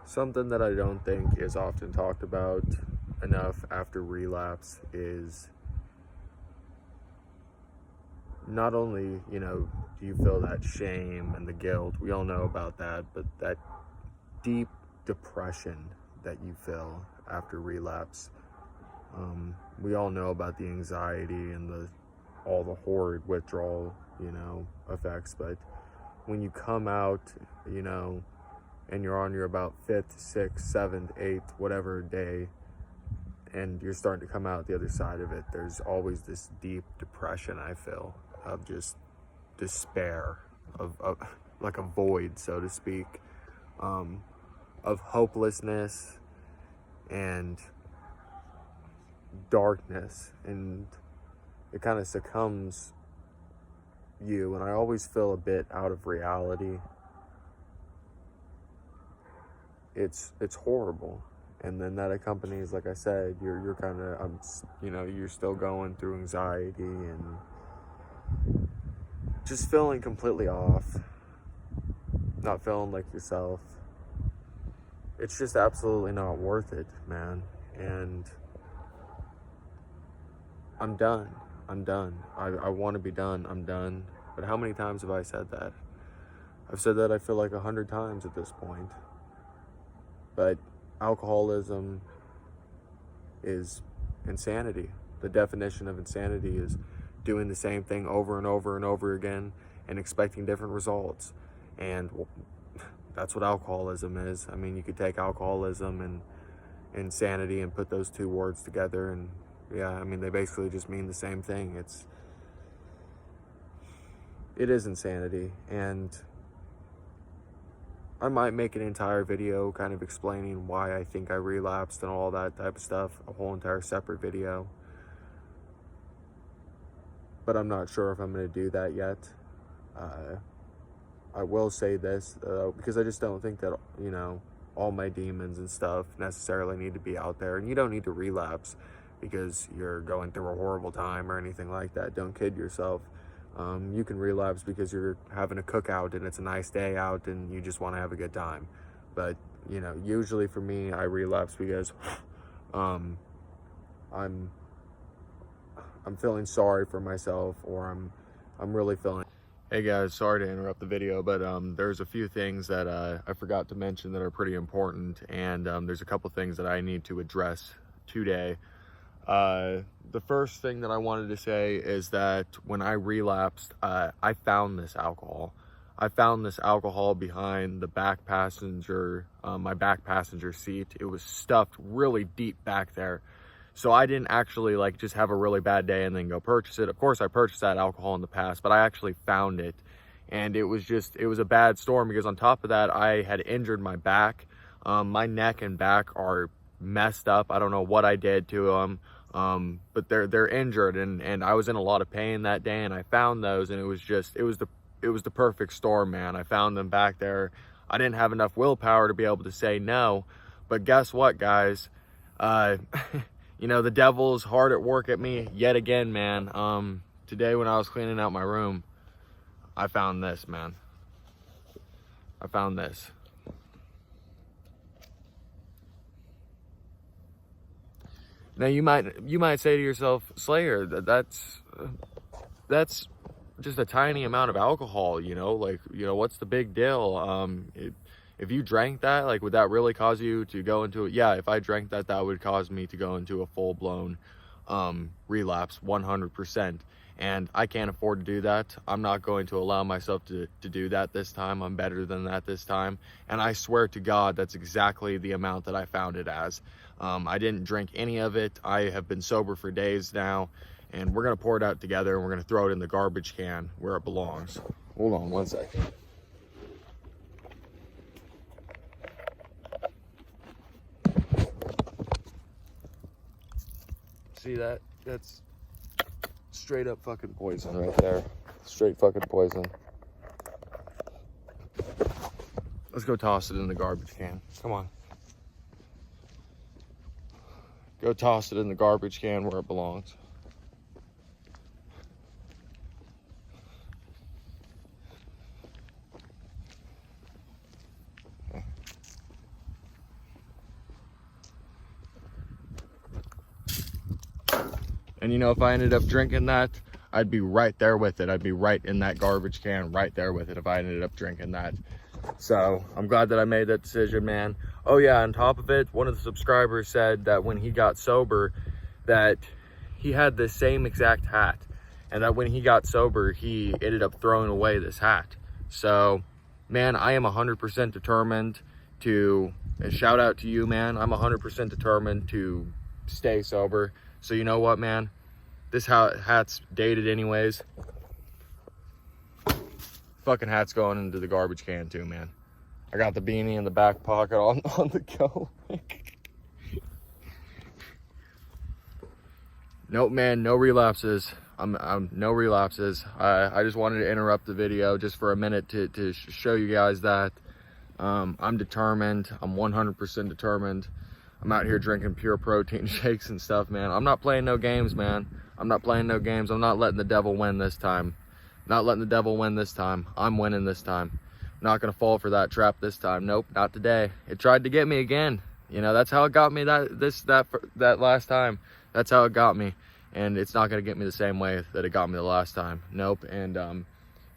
Something that I don't think is often talked about enough after relapse is not only, do you feel that shame and the guilt, we all know about that, but that deep depression that you feel after relapse. We all know about the anxiety and all the horrid withdrawal, effects, but when you come out, and you're on your about 5th, 6th, 7th, 8th, whatever day, and you're starting to come out the other side of it, there's always this deep depression, I feel, of just despair, of like a void, so to speak, of hopelessness and darkness, and it kind of succumbs you, and I always feel a bit out of reality. It's horrible, and then that accompanies, like I said, you're kind of you're still going through anxiety and just feeling completely off, not feeling like yourself. It's just absolutely not worth it, man. And I'm done. I want to be done. I'm done. But how many times have I said that? I've said that, I feel like 100 times at this point. But alcoholism is insanity. The definition of insanity is doing the same thing over and over and over again and expecting different results. And that's what alcoholism is. I mean, you could take alcoholism and insanity and put those two words together, and yeah, I mean, they basically just mean the same thing. It is insanity, and I might make an entire video kind of explaining why I think I relapsed and all that type of stuff, a whole entire separate video. But I'm not sure if I'm going to do that yet. I will say this, because I just don't think that, all my demons and stuff necessarily need to be out there. And you don't need to relapse because you're going through a horrible time or anything like that. Don't kid yourself. You can relapse because you're having a cookout and it's a nice day out and you just want to have a good time. But, usually for me, I relapse because I'm feeling sorry for myself, or I'm really feeling. Hey guys, sorry to interrupt the video, but there's a few things that I forgot to mention that are pretty important, and there's a couple things that I need to address today. The first thing that I wanted to say is that when I relapsed, I found this alcohol. I found this alcohol behind the back passenger, my back passenger seat. It was stuffed really deep back there. So I didn't actually just have a really bad day and then go purchase it. Of course, I purchased that alcohol in the past, but I actually found it. And it was a bad storm, because on top of that, I had injured my back. My neck and back are messed up. I don't know what I did to them. But they're injured, and I was in a lot of pain that day, and I found those, and it was the perfect storm, man. I found them back there. I didn't have enough willpower to be able to say no, but guess what, guys? The devil is hard at work at me yet again, man. Today when I was cleaning out my room, I found this, man. I found this. Now you might say to yourself, Slayer, that's just a tiny amount of alcohol, what's the big deal? If you drank that, would that really cause you to go into it? Yeah, if I drank that, that would cause me to go into a full-blown relapse, 100%. And I can't afford to do that. I'm not going to allow myself to do that this time. I'm better than that this time. And I swear to God, that's exactly the amount that I found it as. I didn't drink any of it. I have been sober for days now. And we're going to pour it out together, and we're going to throw it in the garbage can where it belongs. Hold on one second. See that? That's straight up fucking poison right there. Straight fucking poison. Let's go toss it in the garbage can. Come on. Go toss it in the garbage can where it belongs. And you know, if I ended up drinking that, I'd be right there with it. I'd be right in that garbage can, right there with it if I ended up drinking that. So I'm glad that I made that decision, man. Oh yeah, on top of it, one of the subscribers said that when he got sober, that he had the same exact hat, and that when he got sober, he ended up throwing away this hat. So, man, I am 100% determined to, and shout out to you, man, I'm 100% determined to stay sober. So you know what, man? This hat's dated anyways. Fucking hat's going into the garbage can too, man. I got the beanie in the back pocket on the go. Nope, man, no relapses. I'm no relapses. I just wanted to interrupt the video just for a minute to show you guys that I'm determined. I'm 100% determined. I'm out here drinking pure protein shakes and stuff, man. I'm not playing no games, man. I'm not playing no games. I'm not letting the devil win this time. Not letting the devil win this time. I'm winning this time. Not gonna fall for that trap this time. Nope, not today. It tried to get me again. You know, that's how it got me that last time. That's how it got me. And it's not gonna get me the same way that it got me the last time. Nope. And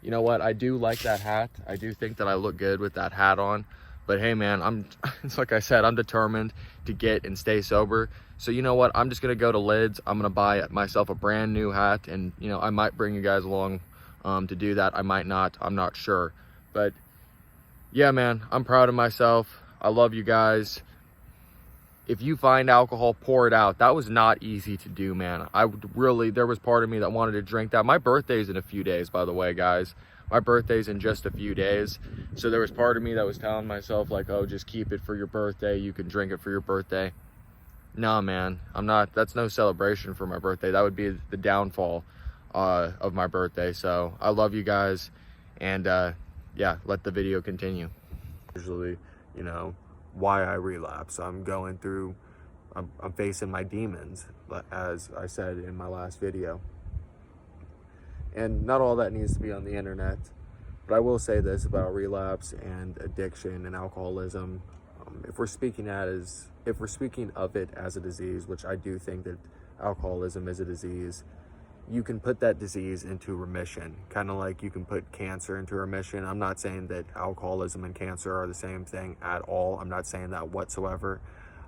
you know what? I do like that hat. I do think that I look good with that hat on. But hey, man, it's like I said, I'm determined to get and stay sober. So you know what? I'm just gonna go to Lids. I'm gonna buy myself a brand new hat, and you know, I might bring you guys along to do that. I might not. I'm not sure. But yeah, man, I'm proud of myself. I love you guys. If you find alcohol, pour it out. That was not easy to do, man. There was part of me that wanted to drink that. My birthday's in a few days, by the way, guys. My birthday's in just a few days. So there was part of me that was telling myself like, oh, just keep it for your birthday. You can drink it for your birthday. Nah, man, I'm not. That's no celebration for my birthday. That would be the downfall of my birthday. So I love you guys. And yeah, let the video continue. Usually, you know, why I relapse. I'm facing my demons, as I said in my last video. And not all that needs to be on the internet, but I will say this about relapse and addiction and alcoholism. If we're speaking of it as a disease, which I do think that alcoholism is a disease, you can put that disease into remission, kind of like you can put cancer into remission. I'm not saying that alcoholism and cancer are the same thing at all. I'm not saying that whatsoever.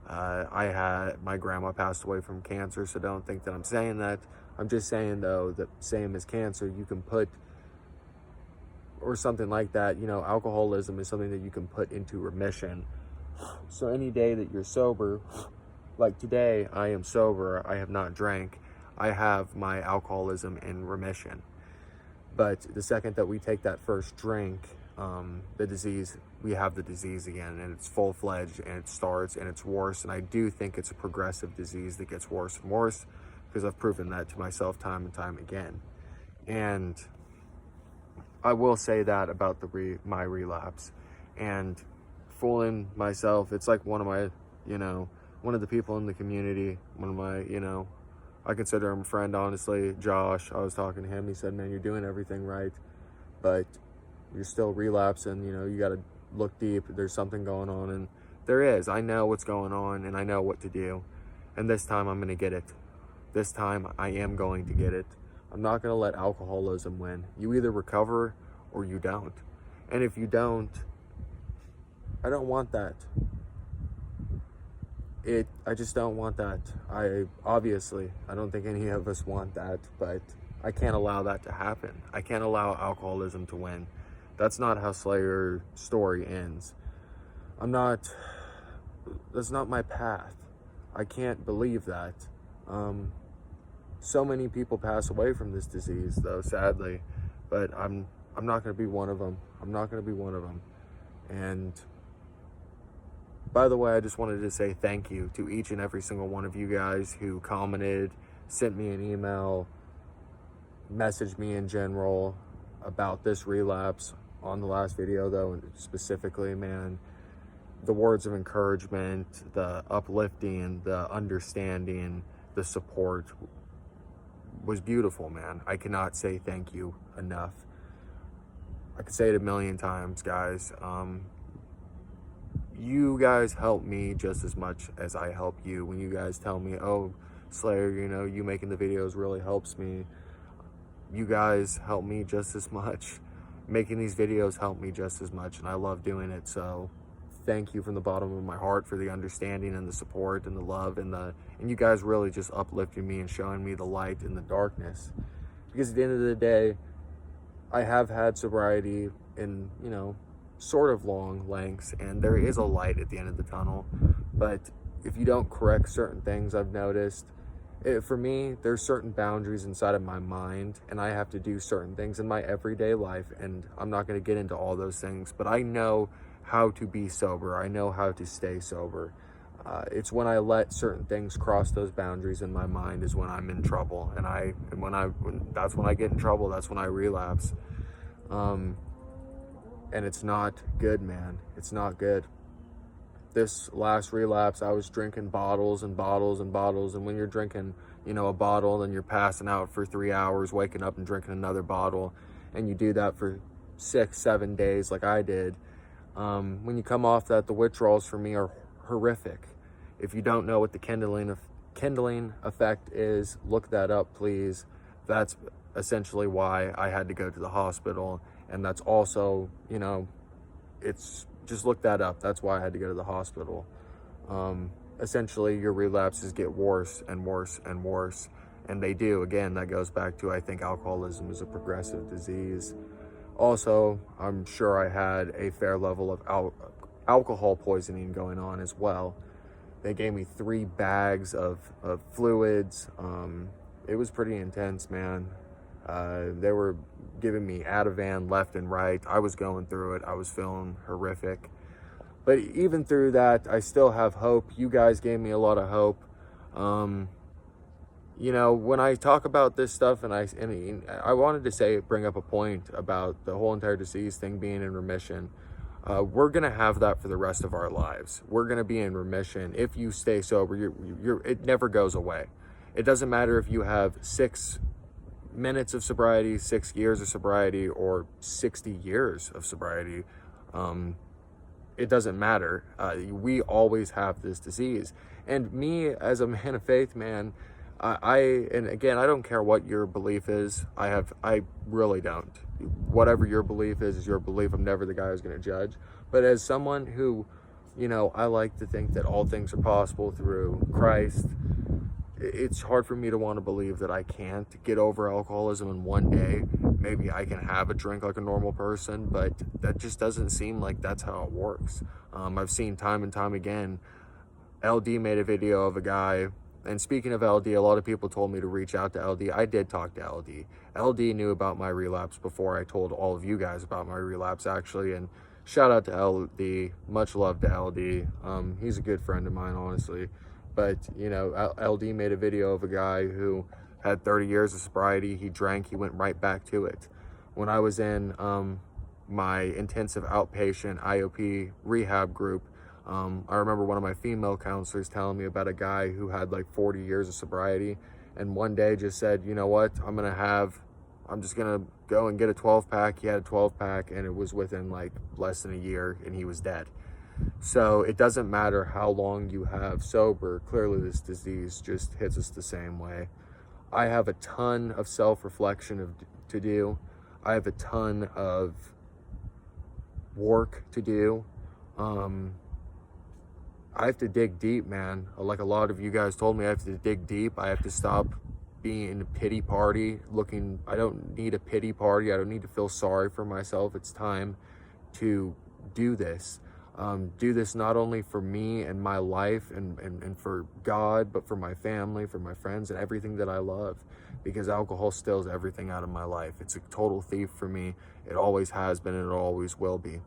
My grandma passed away from cancer, so don't think that I'm saying that. I'm just saying, though, that same as cancer, you can put, or something like that, you know, alcoholism is something that you can put into remission. So any day that you're sober, like today, I am sober, I have not drank, I have my alcoholism in remission. But the second that we take that first drink, we have the disease again, and it's full-fledged, and it starts, and it's worse. And I do think it's a progressive disease that gets worse and worse, because I've proven that to myself time and time again. And I will say that about my relapse. And fooling myself, it's like one of the people in the community, one of my, I consider him a friend, honestly, Josh. I was talking to him, he said, man, you're doing everything right, but you're still relapsing, you got to look deep, there's something going on. And there is. I know what's going on, and I know what to do, and this time I'm going to get it. This time I am going to get it. I'm not going to let alcoholism win. You either recover or you don't. And if you don't, I don't want that. I just don't want that. I don't think any of us want that, but I can't allow that to happen. I can't allow alcoholism to win. That's not how Slayer's story ends. That's not my path. I can't believe that. So many people pass away from this disease, though, sadly, but I'm not going to be one of them. I'm not going to be one of them. And by the way, I just wanted to say thank you to each and every single one of you guys who commented, sent me an email, messaged me in general about this relapse on the last video, though, and specifically, man, the words of encouragement, the uplifting, the understanding, the support was beautiful, man. I cannot say thank you enough. I could say it a million times, guys. You guys help me just as much as I help you. When you guys tell me, oh, Slayer, you know, you making the videos really helps me. You guys help me just as much. Making these videos help me just as much, and I love doing it. So thank you from the bottom of my heart for the understanding and the support and the love and you guys really just uplifting me and showing me the light in the darkness. Because at the end of the day, I have had sobriety in, you know, sort of long lengths, and there is a light at the end of the tunnel. But if you don't correct certain things, I've noticed, for me, there's certain boundaries inside of my mind, and I have to do certain things in my everyday life, and I'm not going to get into all those things, but I know how to be sober. I know how to stay sober. It's when I let certain things cross those boundaries in my mind is when I'm in trouble, and that's when I get in trouble. That's when I relapse. And it's not good, man. It's not good. This last relapse, I was drinking bottles and bottles and bottles. And when you're drinking, you know, a bottle, then you're passing out for 3 hours, waking up and drinking another bottle. And you do that for 6-7 days like I did. When you come off that, the withdrawals for me are horrific. If you don't know what the kindling effect is, look that up, please. That's essentially why I had to go to the hospital. And that's also, you know, just look that up. That's why I had to go to the hospital. Essentially, your relapses get worse and worse and worse. And they do. Again, that goes back to, I think alcoholism is a progressive disease. Also, I'm sure I had a fair level of alcohol poisoning going on as well. They gave me 3 bags of fluids. It was pretty intense, man. They were giving me Ativan left and right. I was going through it. I was feeling horrific. But even through that, I still have hope. You guys gave me a lot of hope. You know, when I talk about this stuff, and I wanted to bring up a point about the whole entire disease thing being in remission. We're going to have that for the rest of our lives. We're going to be in remission. If you stay sober, it never goes away. It doesn't matter if you have 6 minutes of sobriety, 6 years of sobriety, or 60 years of sobriety. It doesn't matter. We always have this disease. And me, as a man of faith, man, and again, I don't care what your belief is. I really don't. Whatever your belief is your belief. I'm never the guy who's going to judge. But as someone who, you know, I like to think that all things are possible through Christ, it's hard for me to want to believe that I can't get over alcoholism in one day. Maybe I can have a drink like a normal person, but that just doesn't seem like that's how it works. I've seen time and time again, LD made a video of a guy. And speaking of LD, a lot of people told me to reach out to LD. I did talk to LD. LD knew about my relapse before I told all of you guys about my relapse, actually. And shout out to LD. Much love to LD. He's a good friend of mine, honestly. But, you know, LD made a video of a guy who had 30 years of sobriety. He drank. He went right back to it. When I was in my intensive outpatient IOP rehab group, I remember one of my female counselors telling me about a guy who had like 40 years of sobriety, and one day just said, you know what, I'm just gonna go and get a 12-pack. He had a 12-pack, and it was within like less than a year, and he was dead. So it doesn't matter how long you have sober. Clearly this disease just hits us the same way. I have a ton of self-reflection to do. I have a ton of work to do. I have to dig deep, man. Like a lot of you guys told me, I have to dig deep. I have to stop being a pity party. I don't need a pity party. I don't need to feel sorry for myself. It's time to do this. Do this not only for me and my life and for God, but for my family, for my friends, and everything that I love. Because alcohol steals everything out of my life. It's a total thief for me. It always has been, and it always will be.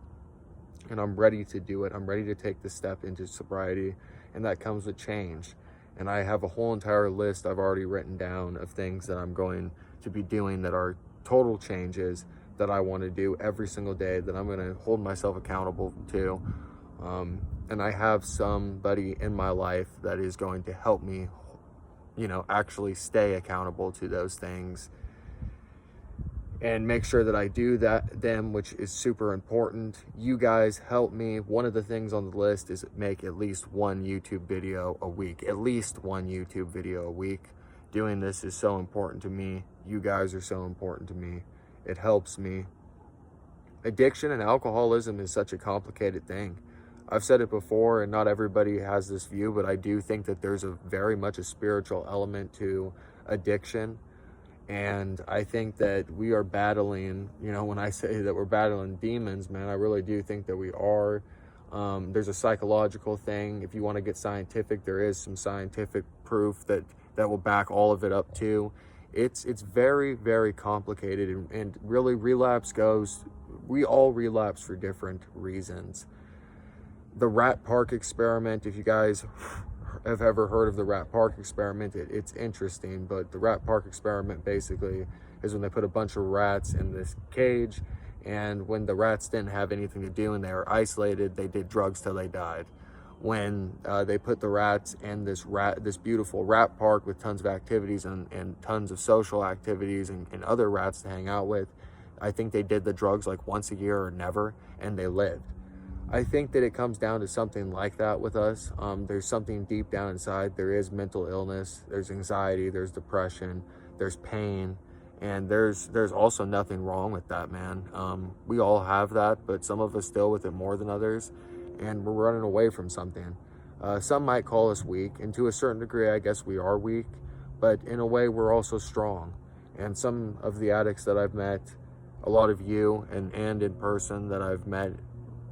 And I'm ready to do it. I'm ready to take the step into sobriety, and that comes with change. And I have a whole entire list I've already written down of things that I'm going to be doing that are total changes that I want to do every single day, that I'm going to hold myself accountable to. And I have somebody in my life that is going to help me, you know, actually stay accountable to those things. and make sure that I do them, which is super important. You guys help me. One of the things on the list is make at least one YouTube video a week. At least one YouTube video a week. Doing this is so important to me. You guys are so important to me. It helps me. Addiction and alcoholism is such a complicated thing. I've said it before, and not everybody has this view, but I do think that there's a very much a spiritual element to addiction. And I think that we are battling, you know, when I say that we're battling demons, man, I really do think that we are. There's a psychological thing. If you want to get scientific, there is some scientific proof that will back all of it up too. It's very, very complicated, and really relapse goes, we all relapse for different reasons. The Rat Park experiment, if you guys have ever heard of the Rat Park experiment, it's interesting, but the Rat Park experiment basically is when they put a bunch of rats in this cage, and when the rats didn't have anything to do and they were isolated, they did drugs till they died. When they put the rats in this beautiful rat park with tons of activities and tons of social activities and other rats to hang out with, I think they did the drugs like once a year or never, and they lived. I think that it comes down to something like that with us. There's something deep down inside. There is mental illness, there's anxiety, there's depression, there's pain, and there's also nothing wrong with that, man. We all have that, but some of us deal with it more than others, and we're running away from something. Some might call us weak, and to a certain degree, I guess we are weak, but in a way, we're also strong. And some of the addicts that I've met, a lot of you, and in person that I've met,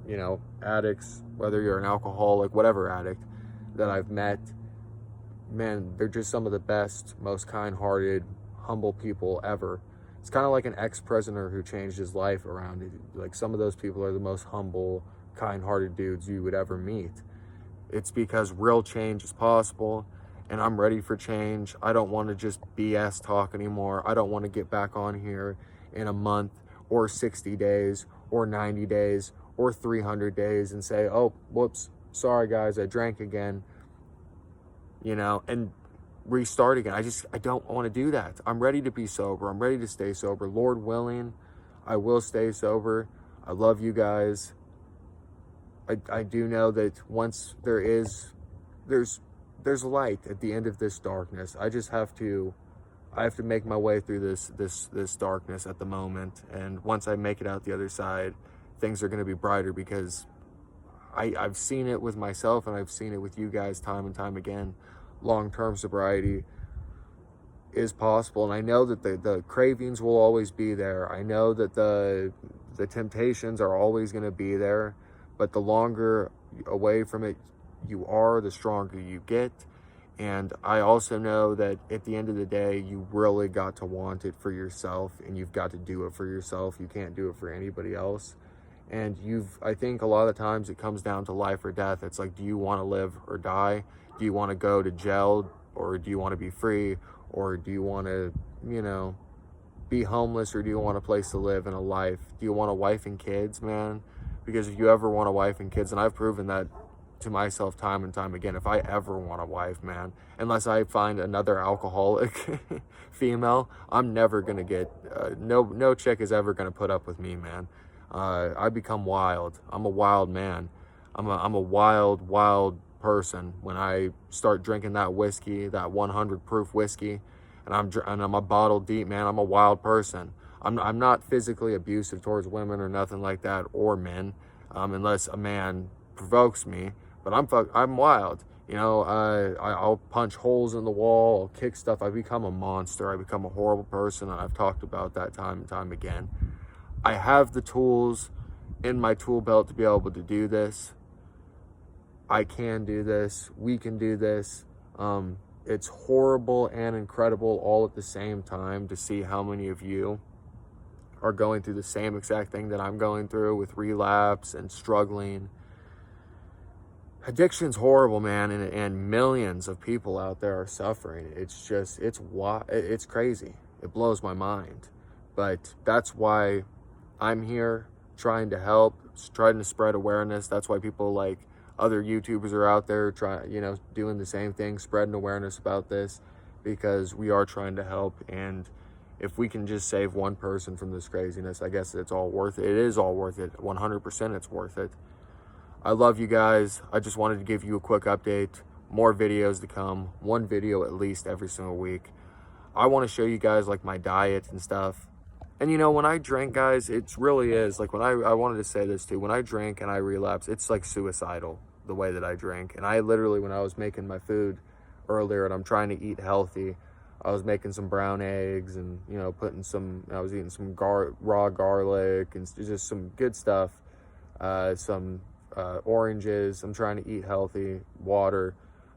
you know, addicts, whether you're an alcoholic, whatever addict that I've met, man, they're just some of the best, most kind-hearted, humble people ever. It's kind of like an ex-prisoner who changed his life around. Like, some of those people are the most humble, kind-hearted dudes you would ever meet. It's because real change is possible, and I'm ready for change. I don't want to just BS talk anymore. I don't want to get back on here in a month or 60 days or 90 days or 300 days and say, oh, whoops, sorry guys, I drank again, you know, and restart again. I don't want to do that. I'm ready to be sober. I'm ready to stay sober. Lord willing, I will stay sober. I love you guys. I do know that once there's light at the end of this darkness. I have to make my way through this darkness at the moment. And once I make it out the other side, things are going to be brighter, because I've seen it with myself and I've seen it with you guys time and time again. Long-term sobriety is possible, and I know that the cravings will always be there. I know that the temptations are always going to be there, but the longer away from it you are, the stronger you get. And I also know that at the end of the day, you really got to want it for yourself, and you've got to do it for yourself. You can't do it for anybody else. And I think a lot of times it comes down to life or death. It's like, do you want to live or die? Do you want to go to jail, or do you want to be free? Or do you want to, you know, be homeless, or do you want a place to live and a life? Do you want a wife and kids, man? Because if you ever want a wife and kids, and I've proven that to myself time and time again, if I ever want a wife, man, unless I find another alcoholic female, I'm never gonna get no chick is ever gonna put up with me, man. I become wild. I'm a wild man. I'm a wild person when I start drinking that whiskey, that 100 proof whiskey, and I'm a bottle deep, man. I'm a wild person. I'm not physically abusive towards women or nothing like that, or men, unless a man provokes me. But I'm wild, you know. I'll punch holes in the wall, I'll kick stuff. I become a monster. I become a horrible person, and I've talked about that time and time again. I have the tools in my tool belt to be able to do this. I can do this. We can do this. It's horrible and incredible all at the same time to see how many of you are going through the same exact thing that I'm going through with relapse and struggling. Addiction's horrible, man, and millions of people out there are suffering. It's crazy. It blows my mind. But that's why I'm here, trying to help, trying to spread awareness. That's why people like other YouTubers are out there doing the same thing, spreading awareness about this, because we are trying to help. And if we can just save one person from this craziness, I guess it's all worth it. It is all worth it. 100% it's worth it. I love you guys. I just wanted to give you a quick update. More videos to come. One video at least every single week. I want to show you guys like my diet and stuff. And you know, when I drink, guys, it really is like, when I wanted to say this too, when I drink and I relapse, it's like suicidal the way that I drink. And I literally, when I was making my food earlier and I'm trying to eat healthy, I was making some brown eggs and, you know, I was eating some raw garlic and just some good stuff, some oranges. I'm trying to eat healthy, water.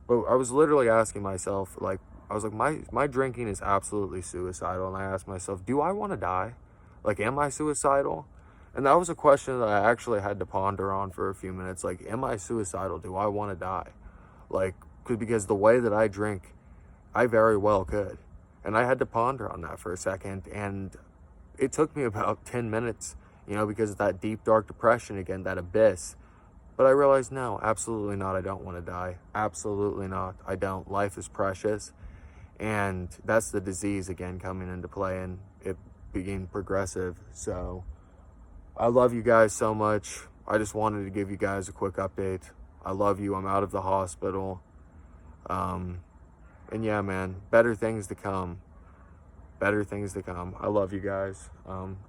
But I was literally asking myself, like, I was like, my drinking is absolutely suicidal. And I asked myself, do I want to die? Like, am I suicidal? And that was a question that I actually had to ponder on for a few minutes. Like, am I suicidal? Do I want to die? Like, because the way that I drink, I very well could. And I had to ponder on that for a second. And it took me about 10 minutes, you know, because of that deep, dark depression again, that abyss. But I realized, no, absolutely not. I don't want to die. Absolutely not. I don't. Life is precious. And that's the disease again coming into play and it being progressive. So I love you guys so much. I just wanted to give you guys a quick update. I love you. I'm out of the hospital. And yeah, man, better things to come. Better things to come. I love you guys.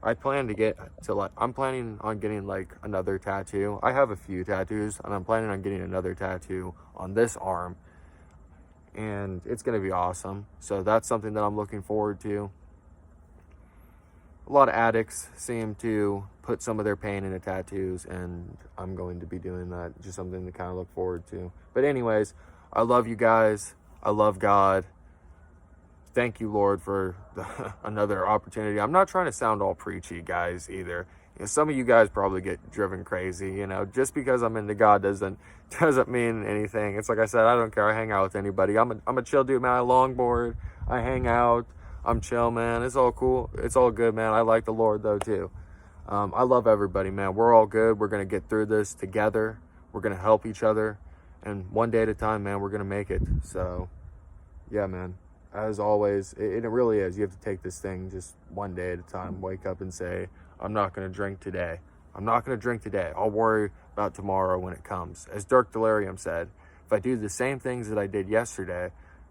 I plan to get to like, I'm planning on getting like another tattoo. I have a few tattoos and I'm planning on getting another tattoo on this arm. And it's going to be awesome. So that's something that I'm looking forward to. A lot of addicts seem to put some of their pain into tattoos, and I'm going to be doing that. Just something to kind of look forward to. But anyways, I love you guys. I love God. Thank you, Lord, for another opportunity. I'm not trying to sound all preachy, guys, either. You know, some of you guys probably get driven crazy, you know, just because I'm into God doesn't mean anything. It's like I said, I don't care. I hang out with anybody. I'm a chill dude, man. I longboard. I hang out. I'm chill, man. It's all cool. It's all good, man. I like the Lord, though, too. I love everybody, man. We're all good. We're going to get through this together. We're going to help each other. And one day at a time, man, we're going to make it. So, yeah, man. As always, it really is. You have to take this thing just one day at a time. Wake up and say, I'm not going to drink today. I'm not going to drink today. I'll worry about tomorrow when it comes. As Dirk Delirium said, if I do the same things that I did yesterday,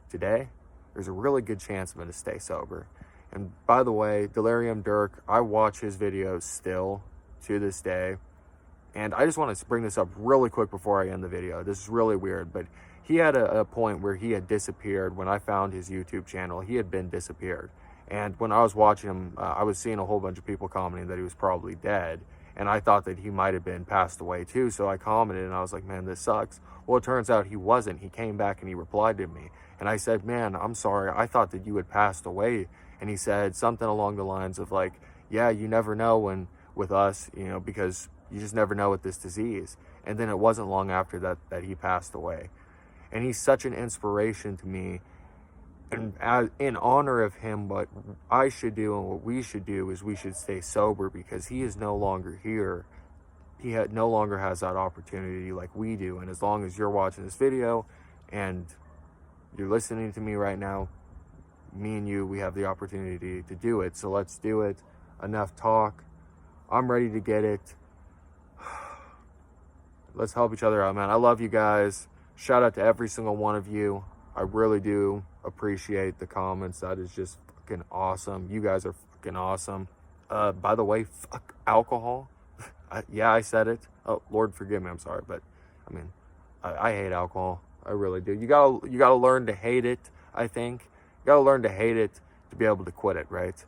today, there's a really good chance I'm going to stay sober. And by the way, Delirium Dirk, I watch his videos still to this day. And I just want to bring this up really quick before I end the video. This is really weird, but he had a point where he had disappeared. When I found his YouTube channel, he had been disappeared. And when I was watching him, I was seeing a whole bunch of people commenting that he was probably dead. And I thought that he might have been passed away too. So I commented and I was like, man, this sucks. Well, it turns out he wasn't. He came back and he replied to me. And I said, man, I'm sorry. I thought that you had passed away. And he said something along the lines of like, yeah, you never know when with us, you know, because you just never know with this disease. And then it wasn't long after that he passed away. And he's such an inspiration to me. And in honor of him, what I should do and what we should do is we should stay sober, because he is no longer here. He no longer has that opportunity like we do. And as long as you're watching this video and you're listening to me right now, me and you, we have the opportunity to do it. So let's do it. Enough talk. I'm ready to get it. Let's help each other out, man. I love you guys. Shout out to every single one of you. I really do appreciate the comments. That is just fucking awesome. You guys are fucking awesome. By the way, fuck alcohol. Yeah, I said it. Oh, Lord forgive me. I'm sorry, but I mean, I hate alcohol. I really do. You gotta learn to hate it. I think you gotta learn to hate it to be able to quit it, right?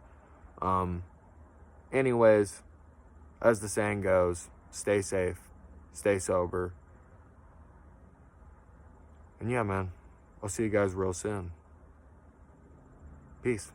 Anyways, as the saying goes, stay safe, stay sober. And yeah, man, I'll see you guys real soon. Peace.